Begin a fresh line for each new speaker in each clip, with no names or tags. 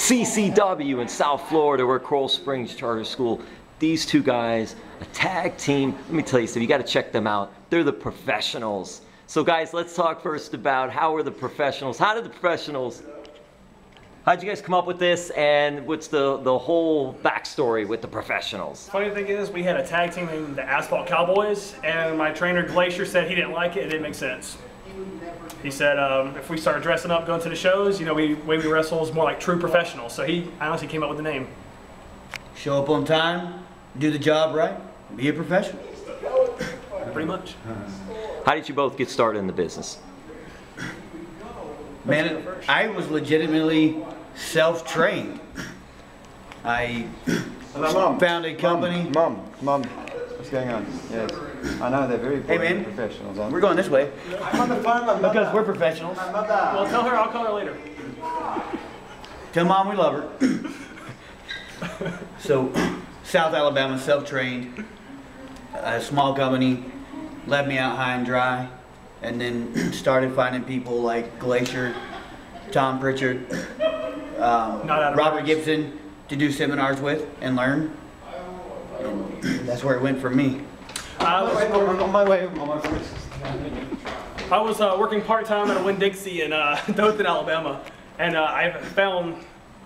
CCW in South Florida. We're Coral Springs Charter School. These two guys, a tag team. Let me tell you something, you gotta check them out. They're the professionals. So guys, let's talk first about how are the professionals, how'd you guys come up with this, and what's the whole backstory with the professionals?
Funny thing is, we had a tag team named the Asphalt Cowboys, and my trainer Glacier said he didn't like it, it didn't make sense. He said if we started dressing up, going to the shows, you know, way we wrestle is more like true professionals. So he honestly came up with the name.
Show up on time, do the job right, be a professional.
Pretty much.
How did you both get started in the business?
Man, I was legitimately self-trained. I found a company.
Mom, what's going on? Yes, I know they're very professionals.
We're going this way.
I'm on the phone, my mother.
Because we're professionals.
My mother.
Well, tell her I'll call her later.
Tell Mom we love her. So, South Alabama, self-trained, a small company, left me out high and dry, and then started finding people like Glacier, Tom Pritchard, Robert Gibson to do seminars with and learn. And that's where it went for me.
I was working part-time at a Winn-Dixie in Dothan, Alabama, and I found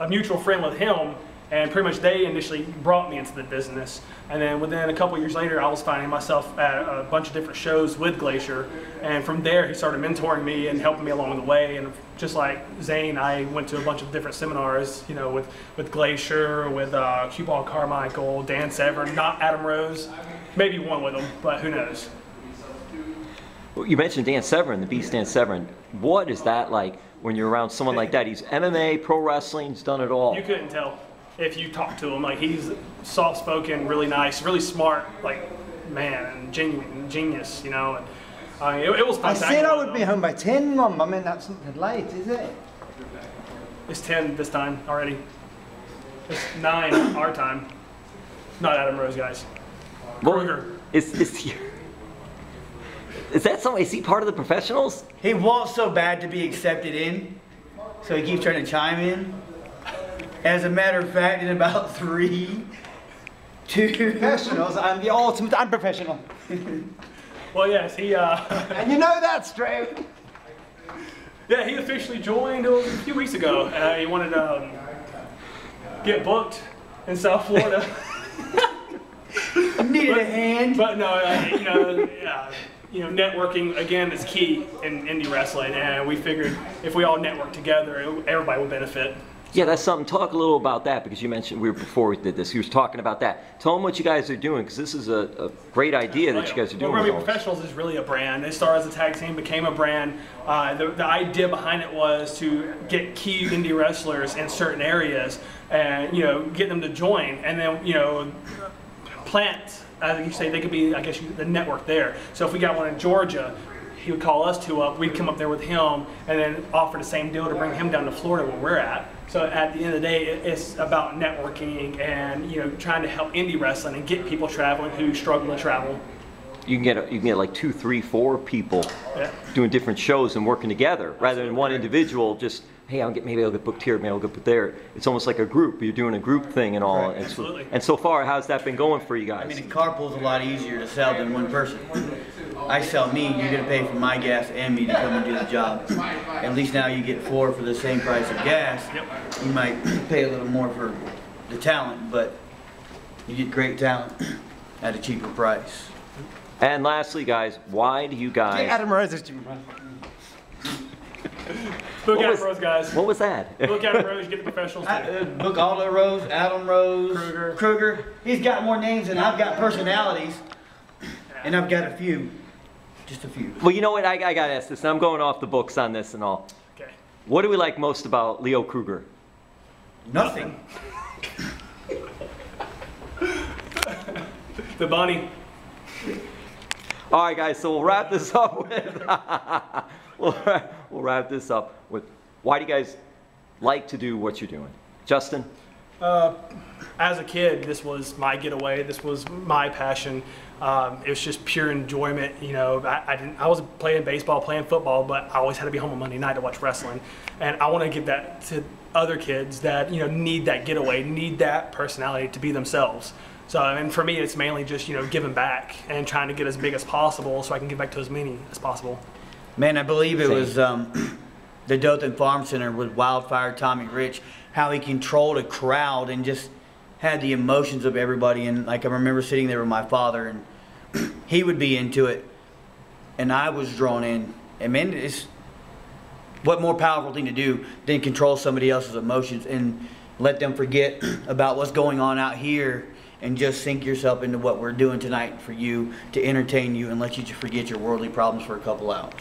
a mutual friend with him, and pretty much they initially brought me into the business. And then within a couple years later, I was finding myself at a bunch of different shows with Glacier, and from there he started mentoring me and helping me along the way. And just like Zane, I went to a bunch of different seminars, you know, with Glacier, with Cue Ball Carmichael, Dan Severn, not Adam Rose, maybe one with him, but who knows.
Well, you mentioned Dan Severn, the Beast Dan Severn. What is that like when you're around someone like that? He's MMA, pro wrestling, he's done it all.
You couldn't tell if you talk to him. Like, he's soft-spoken, really nice, really smart, like, man, and genuine, genius, you know. And I mean, it was fun.
I said I would be home by 10, Mum. I mean, that's not late, is it?
It's 10 this time already. It's 9 our time. Not Adam Rose, guys. Kruger.
Is that somebody? Is he part of the professionals?
He wants so bad to be accepted in, so he keeps trying to chime in. As a matter of fact, in about 3, 2...
Professionals, I'm the ultimate unprofessional.
Well, yes, he...
And you know that's true.
Yeah, he officially joined a few weeks ago. He wanted to get booked in South Florida.
Needed a hand.
But no, you know, networking, again, is key in indie wrestling. And we figured if we all network together, everybody will benefit.
Yeah, that's something. Talk a little about that, because you mentioned before we did this, you was talking about that. Tell them what you guys are doing, because this is a great idea that you guys are doing.
Well, Rugby Professionals is really a brand. They started as a tag team, became a brand. The idea behind it was to get key indie wrestlers in certain areas and, you know, get them to join, and then, you know, plant, as you say, they could be, I guess, the network there. So if we got one in Georgia, he would call us two up, we'd come up there with him, and then offer the same deal to bring him down to Florida where we're at. So at the end of the day, it's about networking and, you know, trying to help indie wrestling and get people traveling who struggle to travel.
You can get like 2, 3, 4 people doing different shows and working together, rather than one individual just, hey, maybe I'll get booked here, maybe I'll get booked there. It's almost like a group. You're doing a group thing and all.
Right.
Absolutely.
And so far, how's that been going for you guys?
I mean, a carpool's a lot easier to sell than one person. I sell me, you're going to pay for my gas and me to come and do the job. At least now you get 4 for the same price of gas.
Yep.
You might pay a little more for the talent, but you get great talent at a cheaper price.
And lastly, guys, why do you guys...
Get Adam Rose is cheaper.
Book Adam Rose, guys.
What was that?
Book Adam Rose, get the professionals too.
Book Aldo Rose, Adam Rose, Kruger. He's got more names than I've got personalities, and I've got a few. Just a few.
Well, you know what? I got to ask this, and I'm going off the books on this and all.
Okay.
What do we like most about Leo Kruger?
Nothing.
The bunny.
All right, guys, so we'll wrap this up with... we'll wrap this up with, why do you guys like to do what you're doing? Justin?
As a kid, this was my getaway. This was my passion. It was just pure enjoyment. You know, I was playing baseball, playing football, but I always had to be home on Monday night to watch wrestling. And I want to give that to other kids that, you know, need that getaway, need that personality to be themselves. So, and for me, it's mainly just, you know, giving back and trying to get as big as possible so I can give back to as many as possible.
Man, I believe it was the Dothan Farm Center with Wildfire Tommy Rich, how he controlled a crowd and just had the emotions of everybody. And like I remember sitting there with my father, and he would be into it, and I was drawn in. And man, it's what more powerful thing to do than control somebody else's emotions and let them forget about what's going on out here and just sink yourself into what we're doing tonight for you, to entertain you and let you forget your worldly problems for a couple hours.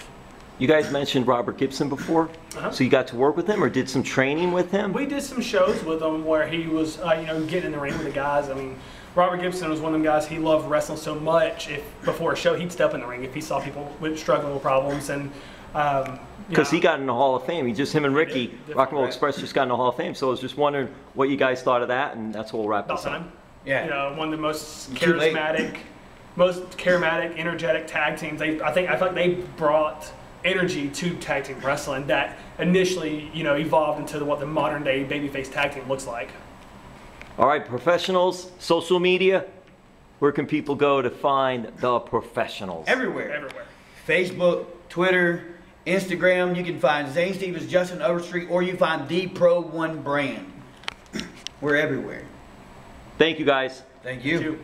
You guys mentioned Robert Gibson before, so you got to work with him or did some training with him?
We did some shows with him where he was, you know, getting in the ring with the guys. I mean, Robert Gibson was one of them guys. He loved wrestling so much. If before a show, he'd step in the ring if he saw people struggling with problems. And
because he got in the Hall of Fame. Him and Ricky, Rock and Roll Express, just got in the Hall of Fame. So I was just wondering what you guys thought of that, and that's what we'll wrap this up.
Yeah,
you know, one of the most charismatic, energetic tag teams. I feel like they brought energy to tag team wrestling that initially, you know, evolved into what the modern day babyface tag team looks like.
All right, professionals, social media, where can people go to find the professionals?
Everywhere. Facebook, Twitter, Instagram. You can find Zane Stevens, Justin Overstreet, or you find the Pro One brand. We're everywhere.
Thank you, guys.
Thank you.
Thank you.